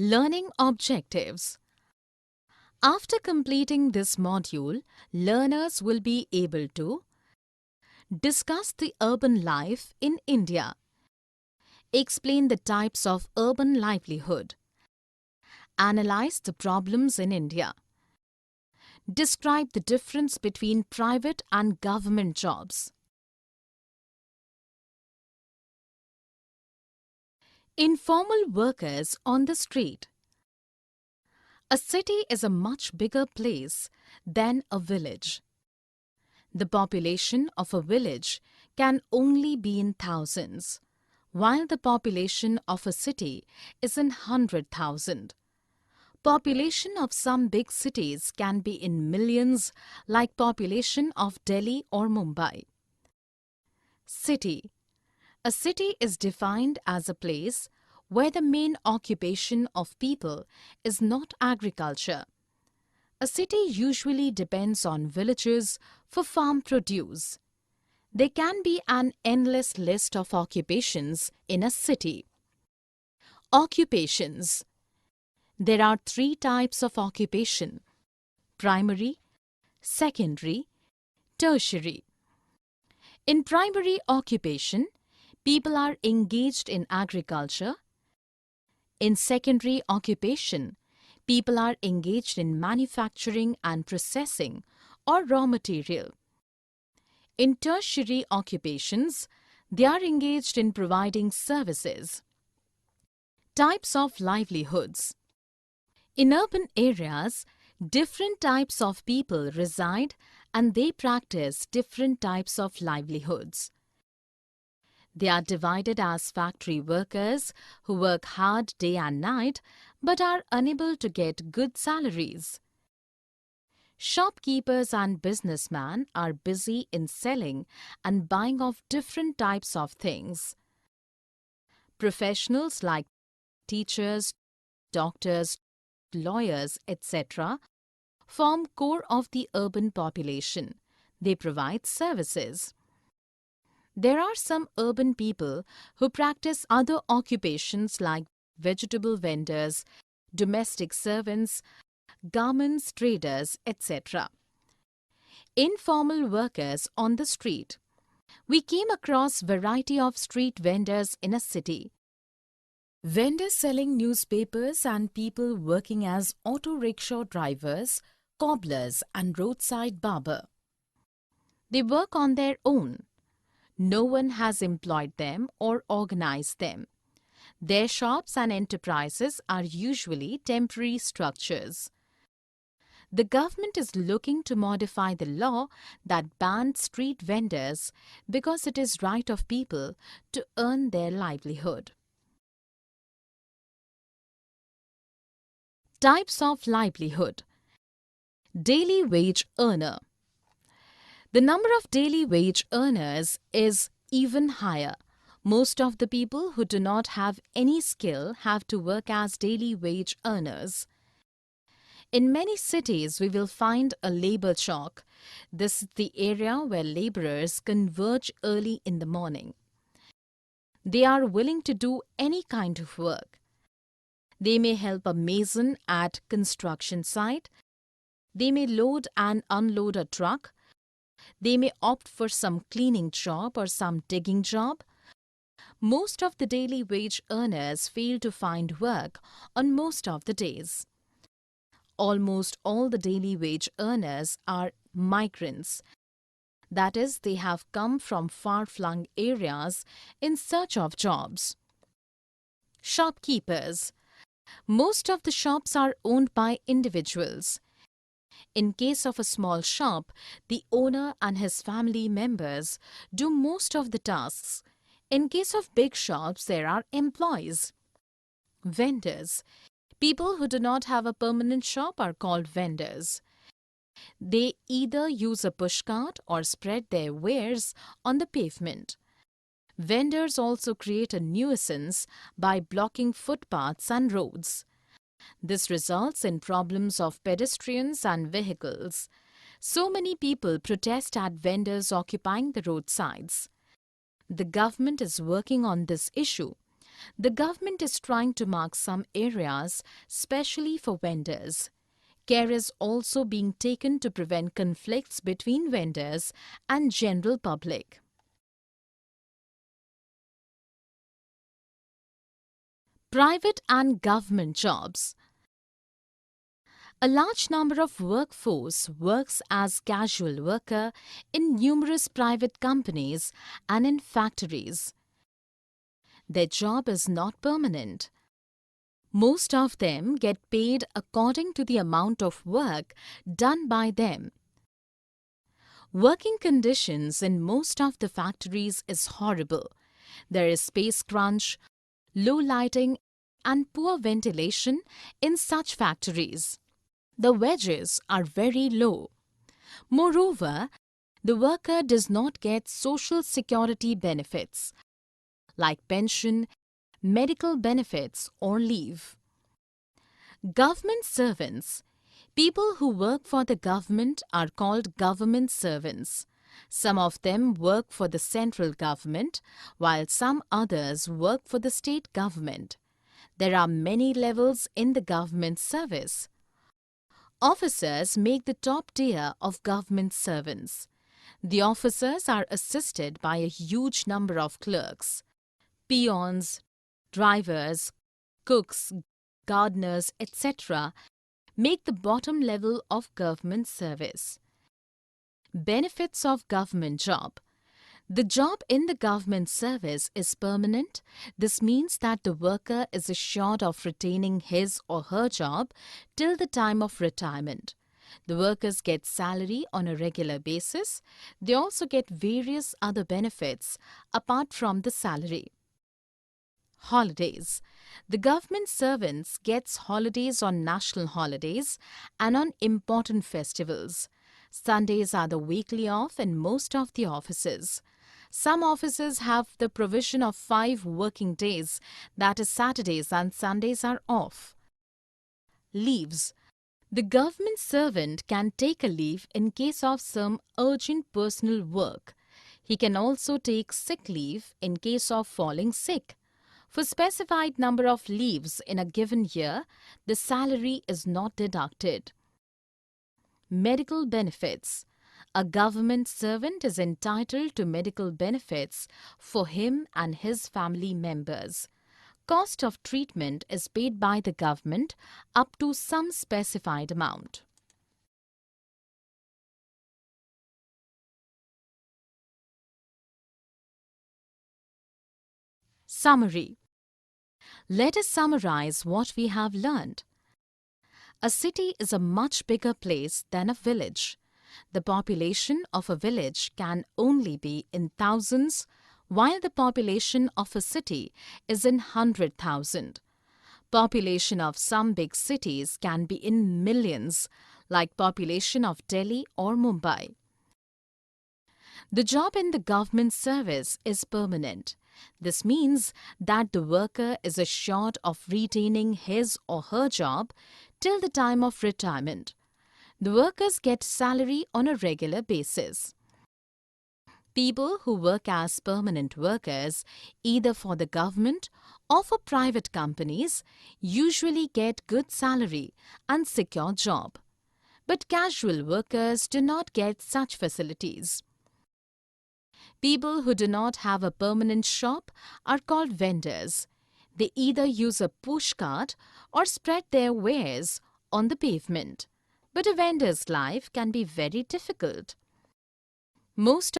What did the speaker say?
Learning objectives. After completing this module, learners will be able to discuss the urban life in India, explain the types of urban livelihood, analyze the problems in India, describe the difference between private and government jobs. Informal workers on the street. A city is a much bigger place than a village. The population of a village can only be in thousands, while the population of a city is in 100,000. Population of some big cities can be in millions, like population of Delhi or Mumbai. City. A city is defined as a place where the main occupation of people is not agriculture. A city usually depends on villages for farm produce. There can be an endless list of occupations in a city. Occupations. There are 3 types of occupation: primary, secondary, tertiary. In primary occupation, people are engaged in agriculture. In secondary occupation, people are engaged in manufacturing and processing or raw material. In tertiary occupations, they are engaged in providing services. Types of livelihoods. In urban areas, different types of people reside and they practice different types of livelihoods. They are divided as factory workers who work hard day and night but are unable to get good salaries. Shopkeepers and businessmen are busy in selling and buying of different types of things. Professionals like teachers, doctors, lawyers, etc. form core of the urban population. They provide services. There are some urban people who practice other occupations like vegetable vendors, domestic servants, garments traders, etc. Informal workers on the street. We came across variety of street vendors in a city. Vendors selling newspapers and people working as auto rickshaw drivers, cobblers and roadside barber. They work on their own. No one has employed them or organized them. Their shops and enterprises are usually temporary structures. The government is looking to modify the law that bans street vendors because it is right of people to earn their livelihood. Types of livelihood. Daily wage earner. The number of daily wage earners is even higher. Most of the people who do not have any skill have to work as daily wage earners. In many cities, we will find a labor chalk. This is the area where laborers converge early in the morning. They are willing to do any kind of work. They may help a mason at construction site. They may load and unload a truck. They may opt for some cleaning job or some digging job. Most of the daily wage earners fail to find work on most of the days. Almost all the daily wage earners are migrants. That is, they have come from far-flung areas in search of jobs. Shopkeepers. Most of the shops are owned by individuals. In case of a small shop, the owner and his family members do most of the tasks. In case of big shops, there are employees. Vendors. People who do not have a permanent shop are called vendors. They either use a pushcart or spread their wares on the pavement. Vendors also create a nuisance by blocking footpaths and roads. This results in problems of pedestrians and vehicles. So many people protest at vendors occupying the roadsides. The government is working on this issue. The government is trying to mark some areas, specially for vendors. Care is also being taken to prevent conflicts between vendors and general public. Private and government jobs. A large number of workforce works as casual worker in numerous private companies and in factories. Their job is not permanent. Most of them get paid according to the amount of work done by them. Working conditions in most of the factories is horrible. There is space crunch, low lighting, and poor ventilation in such factories. The wages are very low. Moreover, the worker does not get social security benefits like pension, medical benefits, or leave. Government servants. People who work for the government are called government servants. Some of them work for the central government, while some others work for the state government. There are many levels in the government service. Officers make the top tier of government servants. The officers are assisted by a huge number of clerks, peons, drivers, cooks, gardeners, etc. make the bottom level of government service. Benefits of government job. The job in the government service is permanent. This means that the worker is assured of retaining his or her job till the time of retirement. The workers get salary on a regular basis. They also get various other benefits apart from the salary. Holidays. The government servants gets holidays on national holidays and on important festivals. Sundays are the weekly off in most of the offices. Some offices have the provision of 5 working days, that is Saturdays and Sundays are off. Leaves. The government servant can take a leave in case of some urgent personal work. He can also take sick leave in case of falling sick. For specified number of leaves in a given year, the salary is not deducted. Medical benefits. A government servant is entitled to medical benefits for him and his family members. Cost of treatment is paid by the government up to some specified amount. Summary. Let us summarize what we have learned. A city is a much bigger place than a village. The population of a village can only be in thousands, while the population of a city is in 100,000. Population of some big cities can be in millions, like population of Delhi or Mumbai. The job in the government service is permanent. This means that the worker is assured of retaining his or her job till the time of retirement. The workers get salary on a regular basis. People who work as permanent workers, either for the government or for private companies, usually get good salary and secure job. But casual workers do not get such facilities. People who do not have a permanent shop are called vendors. They either use a push cart or spread their wares on the pavement. But a vendor's life can be very difficult. Most